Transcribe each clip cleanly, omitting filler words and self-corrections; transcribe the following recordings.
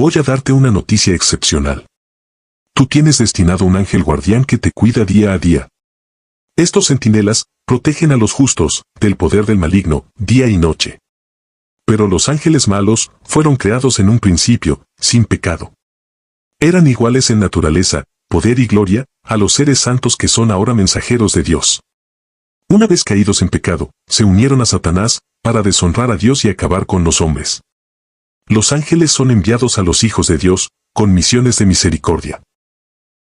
Voy a darte una noticia excepcional. Tú tienes destinado un ángel guardián que te cuida día a día. Estos centinelas protegen a los justos del poder del maligno, día y noche. Pero los ángeles malos fueron creados en un principio, sin pecado. Eran iguales en naturaleza, poder y gloria, a los seres santos que son ahora mensajeros de Dios. Una vez caídos en pecado, se unieron a Satanás para deshonrar a Dios y acabar con los hombres. Los ángeles son enviados a los hijos de Dios, con misiones de misericordia.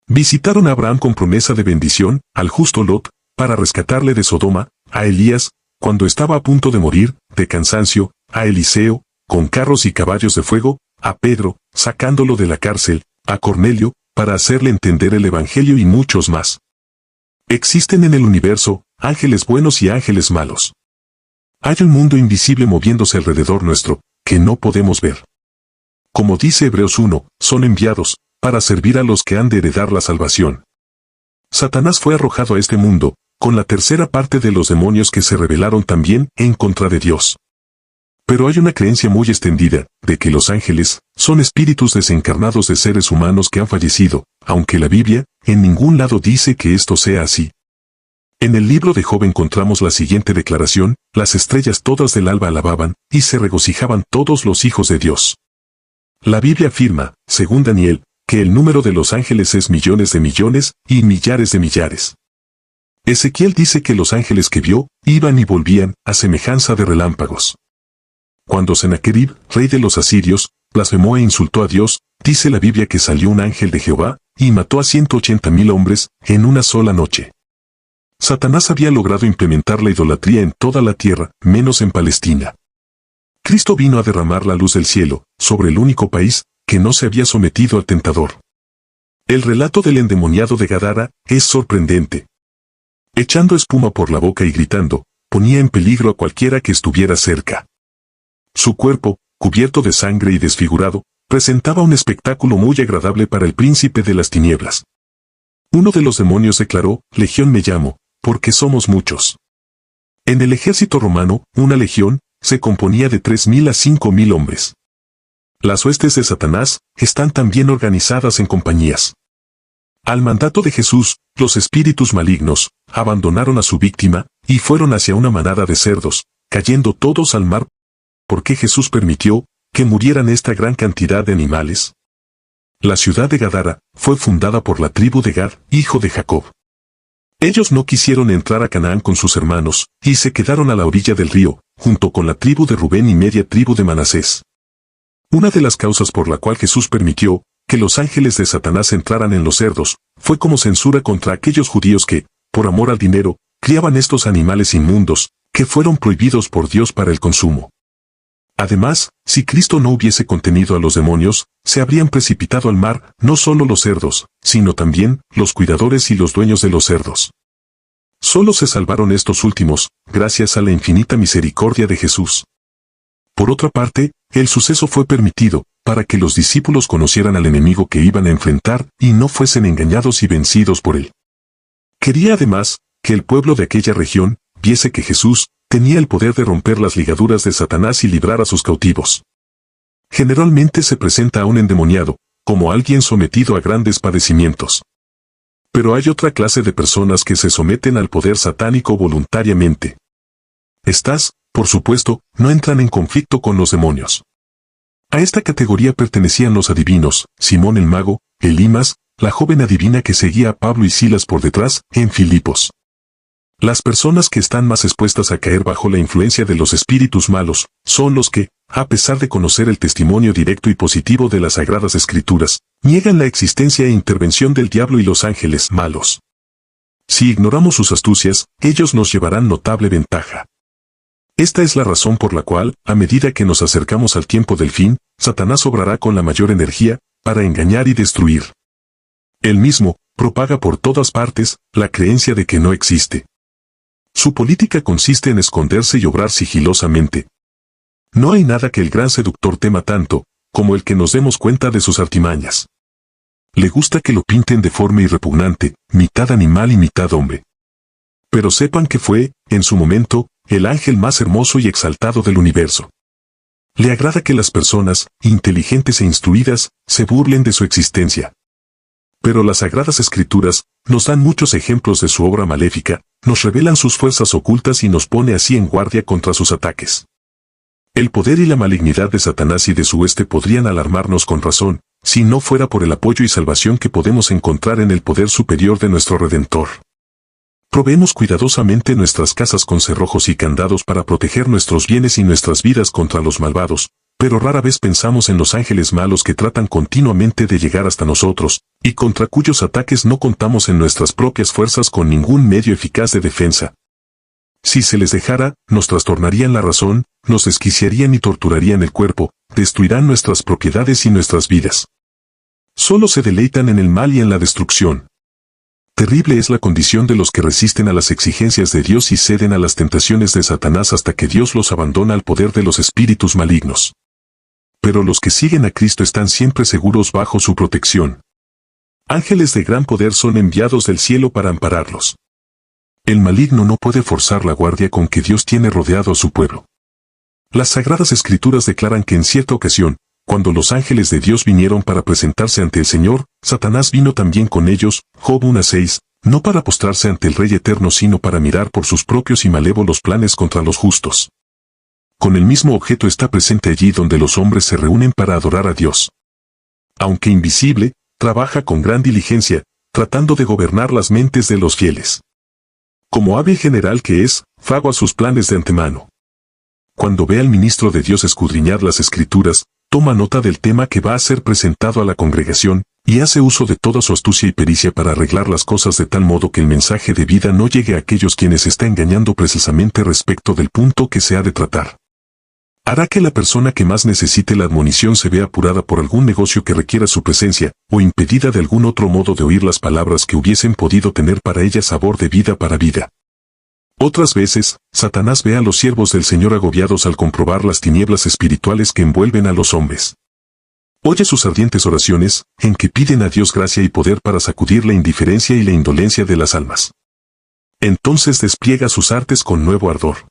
Visitaron a Abraham con promesa de bendición, al justo Lot, para rescatarle de Sodoma, a Elías, cuando estaba a punto de morir, de cansancio, a Eliseo, con carros y caballos de fuego, a Pedro, sacándolo de la cárcel, a Cornelio, para hacerle entender el Evangelio y muchos más. Existen en el universo, ángeles buenos y ángeles malos. Hay un mundo invisible moviéndose alrededor nuestro, que no podemos ver. Como dice Hebreos 1, son enviados, para servir a los que han de heredar la salvación. Satanás fue arrojado a este mundo, con la tercera parte de los demonios que se rebelaron también en contra de Dios. Pero hay una creencia muy extendida, de que los ángeles son espíritus desencarnados de seres humanos que han fallecido, aunque la Biblia en ningún lado dice que esto sea así. En el libro de Job encontramos la siguiente declaración: las estrellas todas del alba alababan, y se regocijaban todos los hijos de Dios. La Biblia afirma, según Daniel, que el número de los ángeles es millones de millones y millares de millares. Ezequiel dice que los ángeles que vio, iban y volvían, a semejanza de relámpagos. Cuando Sennacherib, rey de los asirios, blasfemó e insultó a Dios, dice la Biblia que salió un ángel de Jehová, y mató a 180,000 hombres, en una sola noche. Satanás había logrado implementar la idolatría en toda la tierra, menos en Palestina. Cristo vino a derramar la luz del cielo, sobre el único país, que no se había sometido al tentador. El relato del endemoniado de Gadara, es sorprendente. Echando espuma por la boca y gritando, ponía en peligro a cualquiera que estuviera cerca. Su cuerpo, cubierto de sangre y desfigurado, presentaba un espectáculo muy agradable para el príncipe de las tinieblas. Uno de los demonios declaró, Legión me llamo, porque somos muchos. En el ejército romano, una legión, se componía de 3,000 a 5,000 hombres. Las huestes de Satanás, están también organizadas en compañías. Al mandato de Jesús, los espíritus malignos, abandonaron a su víctima, y fueron hacia una manada de cerdos, cayendo todos al mar. ¿Por qué Jesús permitió que murieran esta gran cantidad de animales? La ciudad de Gadara, fue fundada por la tribu de Gad, hijo de Jacob. Ellos no quisieron entrar a Canaán con sus hermanos, y se quedaron a la orilla del río, junto con la tribu de Rubén y media tribu de Manasés. Una de las causas por la cual Jesús permitió que los ángeles de Satanás entraran en los cerdos, fue como censura contra aquellos judíos que, por amor al dinero, criaban estos animales inmundos, que fueron prohibidos por Dios para el consumo. Además, si Cristo no hubiese contenido a los demonios, se habrían precipitado al mar, no solo los cerdos, sino también los cuidadores y los dueños de los cerdos. Solo se salvaron estos últimos, gracias a la infinita misericordia de Jesús. Por otra parte, el suceso fue permitido, para que los discípulos conocieran al enemigo que iban a enfrentar y no fuesen engañados y vencidos por él. Quería además, que el pueblo de aquella región, viese que Jesús, tenía el poder de romper las ligaduras de Satanás y librar a sus cautivos. Generalmente se presenta a un endemoniado, como alguien sometido a grandes padecimientos. Pero hay otra clase de personas que se someten al poder satánico voluntariamente. Estas, por supuesto, no entran en conflicto con los demonios. A esta categoría pertenecían los adivinos, Simón el mago, Elimas, la joven adivina que seguía a Pablo y Silas por detrás, en Filipos. Las personas que están más expuestas a caer bajo la influencia de los espíritus malos, son los que, a pesar de conocer el testimonio directo y positivo de las Sagradas Escrituras, niegan la existencia e intervención del diablo y los ángeles malos. Si ignoramos sus astucias, ellos nos llevarán notable ventaja. Esta es la razón por la cual, a medida que nos acercamos al tiempo del fin, Satanás obrará con la mayor energía, para engañar y destruir. Él mismo, propaga por todas partes, la creencia de que no existe. Su política consiste en esconderse y obrar sigilosamente. No hay nada que el gran seductor tema tanto, como el que nos demos cuenta de sus artimañas. Le gusta que lo pinten de forma irrepugnante, mitad animal y mitad hombre. Pero sepan que fue, en su momento, el ángel más hermoso y exaltado del universo. Le agrada que las personas, inteligentes e instruidas, se burlen de su existencia. Pero las Sagradas Escrituras nos dan muchos ejemplos de su obra maléfica, nos revelan sus fuerzas ocultas y nos pone así en guardia contra sus ataques. El poder y la malignidad de Satanás y de su hueste podrían alarmarnos con razón, si no fuera por el apoyo y salvación que podemos encontrar en el poder superior de nuestro Redentor. Proveemos cuidadosamente nuestras casas con cerrojos y candados para proteger nuestros bienes y nuestras vidas contra los malvados, pero rara vez pensamos en los ángeles malos que tratan continuamente de llegar hasta nosotros, y contra cuyos ataques no contamos en nuestras propias fuerzas con ningún medio eficaz de defensa. Si se les dejara, nos trastornarían la razón, nos desquiciarían y torturarían el cuerpo, destruirán nuestras propiedades y nuestras vidas. Solo se deleitan en el mal y en la destrucción. Terrible es la condición de los que resisten a las exigencias de Dios y ceden a las tentaciones de Satanás hasta que Dios los abandona al poder de los espíritus malignos. Pero los que siguen a Cristo están siempre seguros bajo su protección. Ángeles de gran poder son enviados del cielo para ampararlos. El maligno no puede forzar la guardia con que Dios tiene rodeado a su pueblo. Las Sagradas Escrituras declaran que en cierta ocasión, cuando los ángeles de Dios vinieron para presentarse ante el Señor, Satanás vino también con ellos, Job 1:6, no para postrarse ante el Rey Eterno sino para mirar por sus propios y malévolos planes contra los justos. Con el mismo objeto está presente allí donde los hombres se reúnen para adorar a Dios. Aunque invisible, trabaja con gran diligencia, tratando de gobernar las mentes de los fieles. Como hábil general que es, fragua sus planes de antemano. Cuando ve al ministro de Dios escudriñar las Escrituras, toma nota del tema que va a ser presentado a la congregación, y hace uso de toda su astucia y pericia para arreglar las cosas de tal modo que el mensaje de vida no llegue a aquellos quienes está engañando precisamente respecto del punto que se ha de tratar. Hará que la persona que más necesite la admonición se vea apurada por algún negocio que requiera su presencia, o impedida de algún otro modo de oír las palabras que hubiesen podido tener para ella sabor de vida para vida. Otras veces, Satanás ve a los siervos del Señor agobiados al comprobar las tinieblas espirituales que envuelven a los hombres. Oye sus ardientes oraciones, en que piden a Dios gracia y poder para sacudir la indiferencia y la indolencia de las almas. Entonces despliega sus artes con nuevo ardor.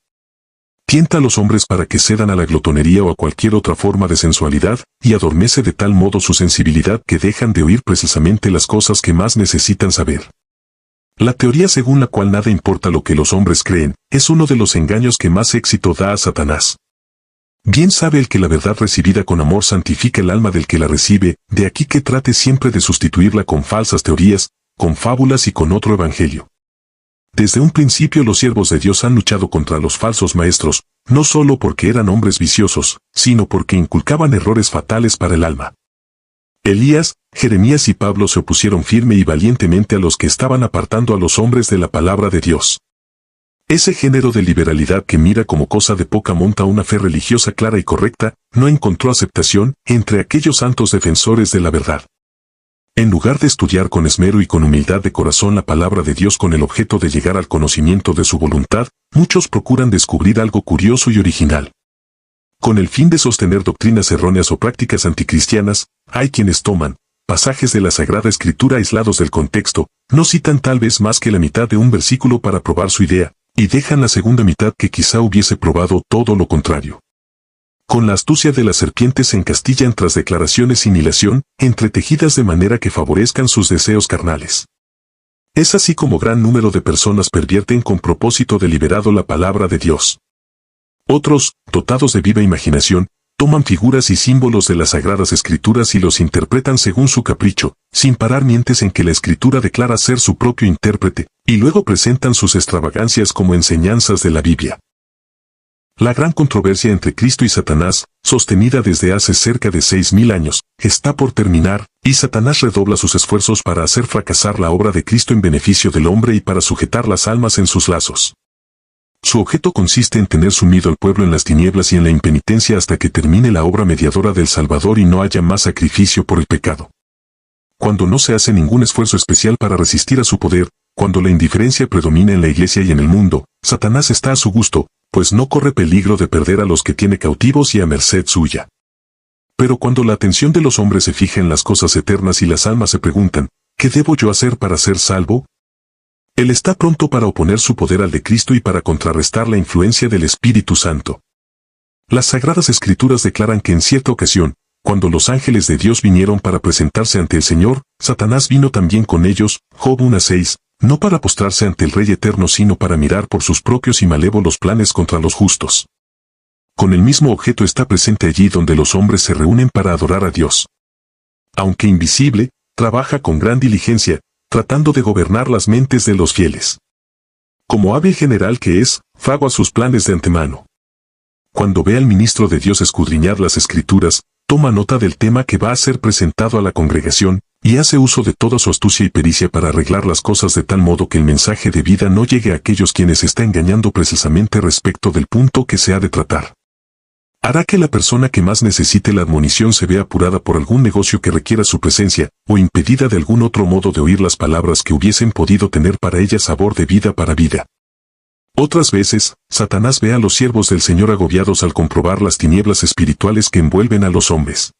Tienta a los hombres para que cedan a la glotonería o a cualquier otra forma de sensualidad, y adormece de tal modo su sensibilidad que dejan de oír precisamente las cosas que más necesitan saber. La teoría según la cual nada importa lo que los hombres creen, es uno de los engaños que más éxito da a Satanás. Bien sabe el que la verdad recibida con amor santifica el alma del que la recibe, de aquí que trate siempre de sustituirla con falsas teorías, con fábulas y con otro evangelio. Desde un principio los siervos de Dios han luchado contra los falsos maestros, no solo porque eran hombres viciosos, sino porque inculcaban errores fatales para el alma. Elías, Jeremías y Pablo se opusieron firme y valientemente a los que estaban apartando a los hombres de la palabra de Dios. Ese género de liberalidad que mira como cosa de poca monta una fe religiosa clara y correcta, no encontró aceptación entre aquellos santos defensores de la verdad. En lugar de estudiar con esmero y con humildad de corazón la palabra de Dios con el objeto de llegar al conocimiento de su voluntad, muchos procuran descubrir algo curioso y original. Con el fin de sostener doctrinas erróneas o prácticas anticristianas, hay quienes toman pasajes de la Sagrada Escritura aislados del contexto, no citan tal vez más que la mitad de un versículo para probar su idea, y dejan la segunda mitad que quizá hubiese probado todo lo contrario. Con la astucia de las serpientes se encastillan tras declaraciones sin hilación, entretejidas de manera que favorezcan sus deseos carnales. Es así como gran número de personas pervierten con propósito deliberado la palabra de Dios. Otros, dotados de viva imaginación, toman figuras y símbolos de las Sagradas Escrituras y los interpretan según su capricho, sin parar mientes en que la Escritura declara ser su propio intérprete, y luego presentan sus extravagancias como enseñanzas de la Biblia. La gran controversia entre Cristo y Satanás, sostenida desde hace cerca de 6.000 años, está por terminar, y Satanás redobla sus esfuerzos para hacer fracasar la obra de Cristo en beneficio del hombre y para sujetar las almas en sus lazos. Su objeto consiste en tener sumido al pueblo en las tinieblas y en la impenitencia hasta que termine la obra mediadora del Salvador y no haya más sacrificio por el pecado. Cuando no se hace ningún esfuerzo especial para resistir a su poder, cuando la indiferencia predomina en la iglesia y en el mundo, Satanás está a su gusto, pues no corre peligro de perder a los que tiene cautivos y a merced suya. Pero cuando la atención de los hombres se fija en las cosas eternas y las almas se preguntan, ¿qué debo yo hacer para ser salvo? Él está pronto para oponer su poder al de Cristo y para contrarrestar la influencia del Espíritu Santo. Las Sagradas Escrituras declaran que en cierta ocasión, cuando los ángeles de Dios vinieron para presentarse ante el Señor, Satanás vino también con ellos, Job 1:6, no para postrarse ante el Rey Eterno sino para mirar por sus propios y malévolos planes contra los justos. Con el mismo objeto está presente allí donde los hombres se reúnen para adorar a Dios. Aunque invisible, trabaja con gran diligencia, tratando de gobernar las mentes de los fieles. Como hábil general que es, fragua sus planes de antemano. Cuando ve al ministro de Dios escudriñar las Escrituras, toma nota del tema que va a ser presentado a la congregación, y hace uso de toda su astucia y pericia para arreglar las cosas de tal modo que el mensaje de vida no llegue a aquellos quienes está engañando precisamente respecto del punto que se ha de tratar. Hará que la persona que más necesite la admonición se vea apurada por algún negocio que requiera su presencia, o impedida de algún otro modo de oír las palabras que hubiesen podido tener para ella sabor de vida para vida. Otras veces, Satanás ve a los siervos del Señor agobiados al comprobar las tinieblas espirituales que envuelven a los hombres.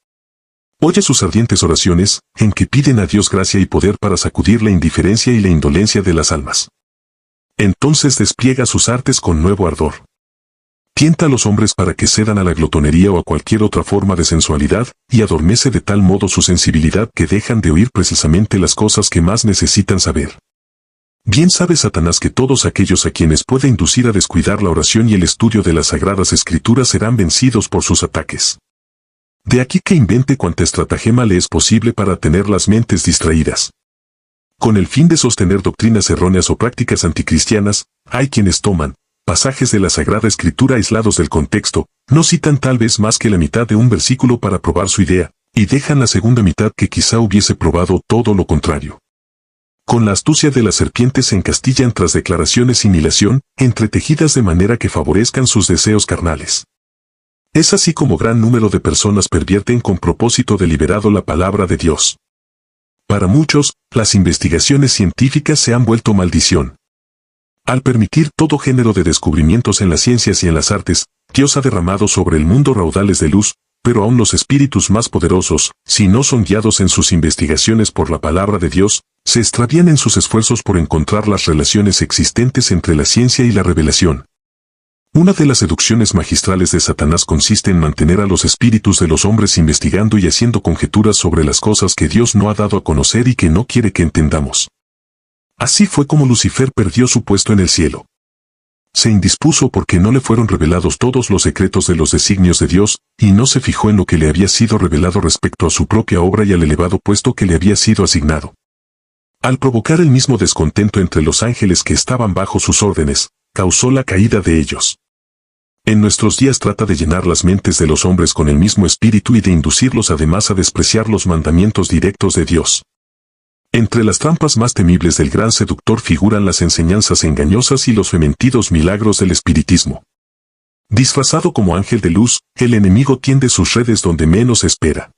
Oye sus ardientes oraciones, en que piden a Dios gracia y poder para sacudir la indiferencia y la indolencia de las almas. Entonces despliega sus artes con nuevo ardor. Tienta a los hombres para que cedan a la glotonería o a cualquier otra forma de sensualidad, y adormece de tal modo su sensibilidad que dejan de oír precisamente las cosas que más necesitan saber. Bien sabe Satanás que todos aquellos a quienes pueda inducir a descuidar la oración y el estudio de las Sagradas Escrituras serán vencidos por sus ataques. De aquí que invente cuanta estratagema le es posible para tener las mentes distraídas. Con el fin de sostener doctrinas erróneas o prácticas anticristianas, hay quienes toman pasajes de la Sagrada Escritura aislados del contexto, no citan tal vez más que la mitad de un versículo para probar su idea, y dejan la segunda mitad que quizá hubiese probado todo lo contrario. Con la astucia de la serpiente se encastillan tras declaraciones sin hilación, entretejidas de manera que favorezcan sus deseos carnales. Es así como gran número de personas pervierten con propósito deliberado la palabra de Dios. Para muchos, las investigaciones científicas se han vuelto maldición. Al permitir todo género de descubrimientos en las ciencias y en las artes, Dios ha derramado sobre el mundo raudales de luz, pero aún los espíritus más poderosos, si no son guiados en sus investigaciones por la palabra de Dios, se extravían en sus esfuerzos por encontrar las relaciones existentes entre la ciencia y la revelación. Una de las seducciones magistrales de Satanás consiste en mantener a los espíritus de los hombres investigando y haciendo conjeturas sobre las cosas que Dios no ha dado a conocer y que no quiere que entendamos. Así fue como Lucifer perdió su puesto en el cielo. Se indispuso porque no le fueron revelados todos los secretos de los designios de Dios, y no se fijó en lo que le había sido revelado respecto a su propia obra y al elevado puesto que le había sido asignado. Al provocar el mismo descontento entre los ángeles que estaban bajo sus órdenes, causó la caída de ellos. En nuestros días trata de llenar las mentes de los hombres con el mismo espíritu y de inducirlos además a despreciar los mandamientos directos de Dios. Entre las trampas más temibles del gran seductor figuran las enseñanzas engañosas y los fementidos milagros del espiritismo. Disfrazado como ángel de luz, el enemigo tiende sus redes donde menos espera.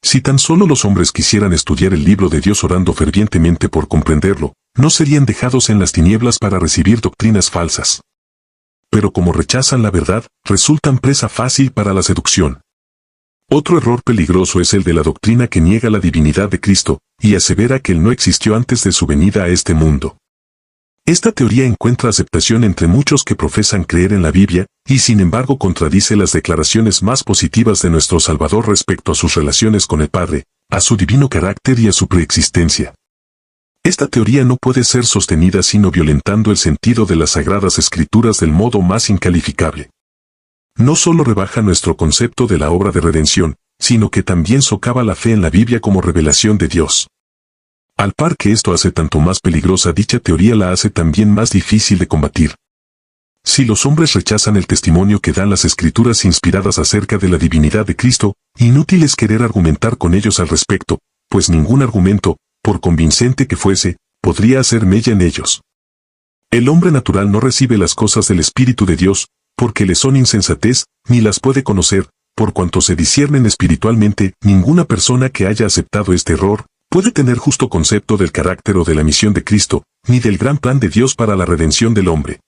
Si tan solo los hombres quisieran estudiar el libro de Dios orando fervientemente por comprenderlo, no serían dejados en las tinieblas para recibir doctrinas falsas. Pero como rechazan la verdad, resultan presa fácil para la seducción. Otro error peligroso es el de la doctrina que niega la divinidad de Cristo, y asevera que Él no existió antes de su venida a este mundo. Esta teoría encuentra aceptación entre muchos que profesan creer en la Biblia, y sin embargo contradice las declaraciones más positivas de nuestro Salvador respecto a sus relaciones con el Padre, a su divino carácter y a su preexistencia. Esta teoría no puede ser sostenida sino violentando el sentido de las Sagradas Escrituras del modo más incalificable. No solo rebaja nuestro concepto de la obra de redención, sino que también socava la fe en la Biblia como revelación de Dios. Al par que esto hace tanto más peligrosa dicha teoría la hace también más difícil de combatir. Si los hombres rechazan el testimonio que dan las Escrituras inspiradas acerca de la divinidad de Cristo, inútil es querer argumentar con ellos al respecto, pues ningún argumento, por convincente que fuese, podría hacer mella en ellos. El hombre natural no recibe las cosas del Espíritu de Dios, porque le son insensatez, ni las puede conocer, por cuanto se disciernen espiritualmente. Ninguna persona que haya aceptado este error, puede tener justo concepto del carácter o de la misión de Cristo, ni del gran plan de Dios para la redención del hombre.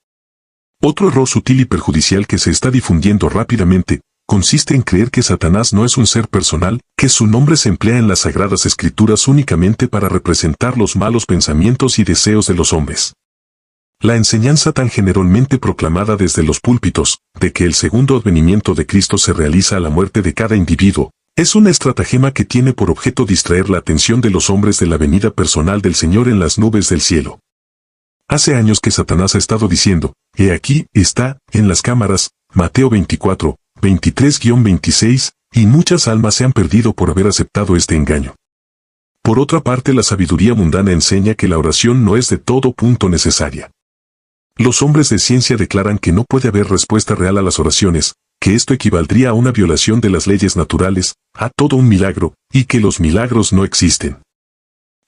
Otro error sutil y perjudicial que se está difundiendo rápidamente, consiste en creer que Satanás no es un ser personal, que su nombre se emplea en las Sagradas Escrituras únicamente para representar los malos pensamientos y deseos de los hombres. La enseñanza tan generalmente proclamada desde los púlpitos, de que el segundo advenimiento de Cristo se realiza a la muerte de cada individuo, es una estratagema que tiene por objeto distraer la atención de los hombres de la venida personal del Señor en las nubes del cielo. Hace años que Satanás ha estado diciendo, «He aquí, está, en las cámaras», Mateo 24, 23-26, y muchas almas se han perdido por haber aceptado este engaño. Por otra parte, la sabiduría mundana enseña que la oración no es de todo punto necesaria. Los hombres de ciencia declaran que no puede haber respuesta real a las oraciones, que esto equivaldría a una violación de las leyes naturales, a todo un milagro, y que los milagros no existen.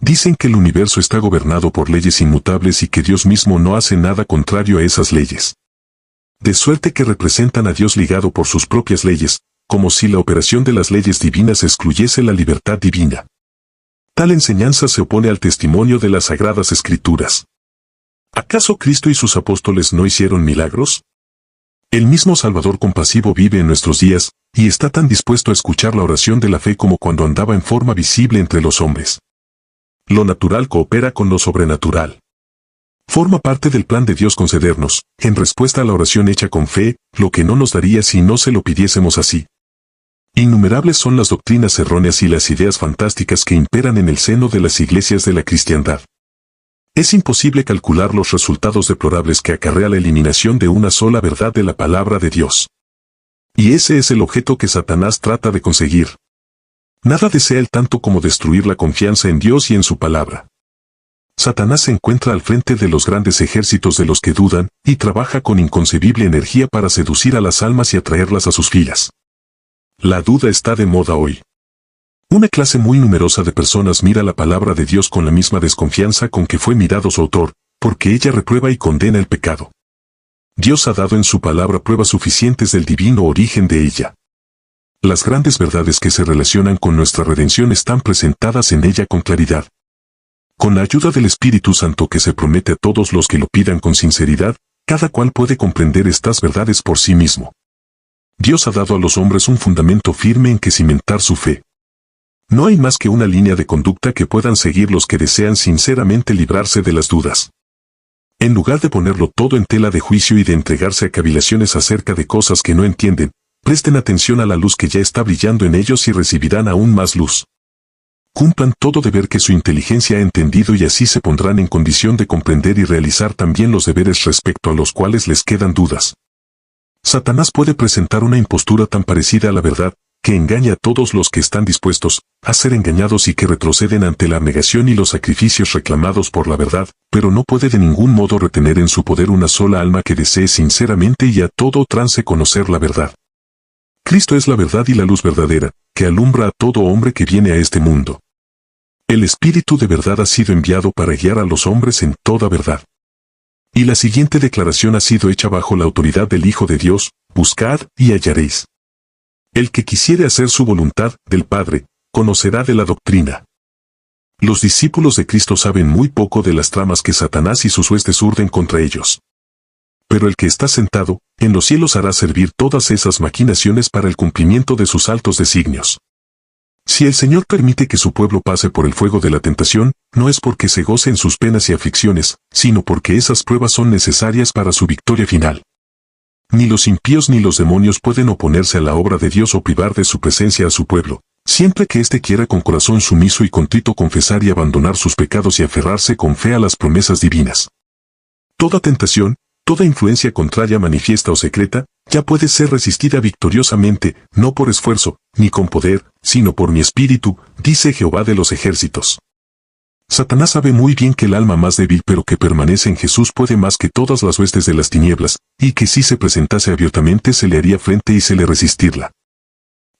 Dicen que el universo está gobernado por leyes inmutables y que Dios mismo no hace nada contrario a esas leyes. De suerte que representan a Dios ligado por sus propias leyes, como si la operación de las leyes divinas excluyese la libertad divina. Tal enseñanza se opone al testimonio de las Sagradas Escrituras. ¿Acaso Cristo y sus apóstoles no hicieron milagros? El mismo Salvador compasivo vive en nuestros días, y está tan dispuesto a escuchar la oración de la fe como cuando andaba en forma visible entre los hombres. Lo natural coopera con lo sobrenatural. Forma parte del plan de Dios concedernos, en respuesta a la oración hecha con fe, lo que no nos daría si no se lo pidiésemos así. Innumerables son las doctrinas erróneas y las ideas fantásticas que imperan en el seno de las iglesias de la cristiandad. Es imposible calcular los resultados deplorables que acarrea la eliminación de una sola verdad de la palabra de Dios. Y ese es el objeto que Satanás trata de conseguir. Nada desea él tanto como destruir la confianza en Dios y en su palabra. Satanás se encuentra al frente de los grandes ejércitos de los que dudan, y trabaja con inconcebible energía para seducir a las almas y atraerlas a sus filas. La duda está de moda hoy. Una clase muy numerosa de personas mira la palabra de Dios con la misma desconfianza con que fue mirado su autor, porque ella reprueba y condena el pecado. Dios ha dado en su palabra pruebas suficientes del divino origen de ella. Las grandes verdades que se relacionan con nuestra redención están presentadas en ella con claridad. Con la ayuda del Espíritu Santo que se promete a todos los que lo pidan con sinceridad, cada cual puede comprender estas verdades por sí mismo. Dios ha dado a los hombres un fundamento firme en que cimentar su fe. No hay más que una línea de conducta que puedan seguir los que desean sinceramente librarse de las dudas. En lugar de ponerlo todo en tela de juicio y de entregarse a cavilaciones acerca de cosas que no entienden, presten atención a la luz que ya está brillando en ellos y recibirán aún más luz. Cumplan todo deber que su inteligencia ha entendido y así se pondrán en condición de comprender y realizar también los deberes respecto a los cuales les quedan dudas. Satanás puede presentar una impostura tan parecida a la verdad, que engaña a todos los que están dispuestos a ser engañados y que retroceden ante la abnegación y los sacrificios reclamados por la verdad, pero no puede de ningún modo retener en su poder una sola alma que desee sinceramente y a todo trance conocer la verdad. Cristo es la verdad y la luz verdadera, que alumbra a todo hombre que viene a este mundo. El Espíritu de verdad ha sido enviado para guiar a los hombres en toda verdad. Y la siguiente declaración ha sido hecha bajo la autoridad del Hijo de Dios: buscad y hallaréis. El que quisiere hacer su voluntad, del Padre, conocerá de la doctrina. Los discípulos de Cristo saben muy poco de las tramas que Satanás y sus huestes urden contra ellos. Pero el que está sentado en los cielos hará servir todas esas maquinaciones para el cumplimiento de sus altos designios. Si el Señor permite que su pueblo pase por el fuego de la tentación, no es porque se goce en sus penas y aflicciones, sino porque esas pruebas son necesarias para su victoria final. Ni los impíos ni los demonios pueden oponerse a la obra de Dios o privar de su presencia a su pueblo, siempre que éste quiera con corazón sumiso y contrito confesar y abandonar sus pecados y aferrarse con fe a las promesas divinas. Toda tentación, toda influencia contraria manifiesta o secreta, ya puede ser resistida victoriosamente, no por esfuerzo, ni con poder, sino por mi espíritu, dice Jehová de los ejércitos. Satanás sabe muy bien que el alma más débil pero que permanece en Jesús puede más que todas las huestes de las tinieblas, y que si se presentase abiertamente se le haría frente y se le resistirla.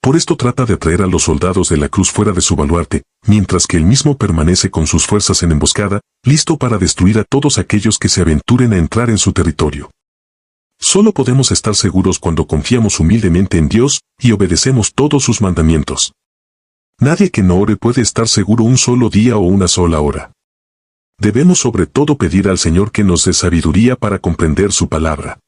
Por esto trata de atraer a los soldados de la cruz fuera de su baluarte, mientras que él mismo permanece con sus fuerzas en emboscada, listo para destruir a todos aquellos que se aventuren a entrar en su territorio. Solo podemos estar seguros cuando confiamos humildemente en Dios y obedecemos todos sus mandamientos. Nadie que no ore puede estar seguro un solo día o una sola hora. Debemos sobre todo pedir al Señor que nos dé sabiduría para comprender su palabra.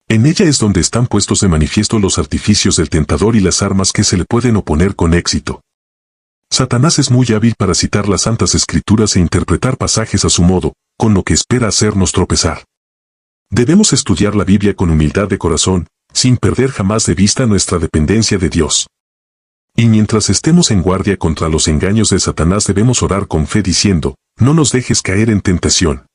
En ella es donde están puestos de manifiesto los artificios del tentador y las armas que se le pueden oponer con éxito. Satanás es muy hábil para citar las Santas Escrituras e interpretar pasajes a su modo, con lo que espera hacernos tropezar. Debemos estudiar la Biblia con humildad de corazón, sin perder jamás de vista nuestra dependencia de Dios. Y mientras estemos en guardia contra los engaños de Satanás debemos orar con fe diciendo, no nos dejes caer en tentación.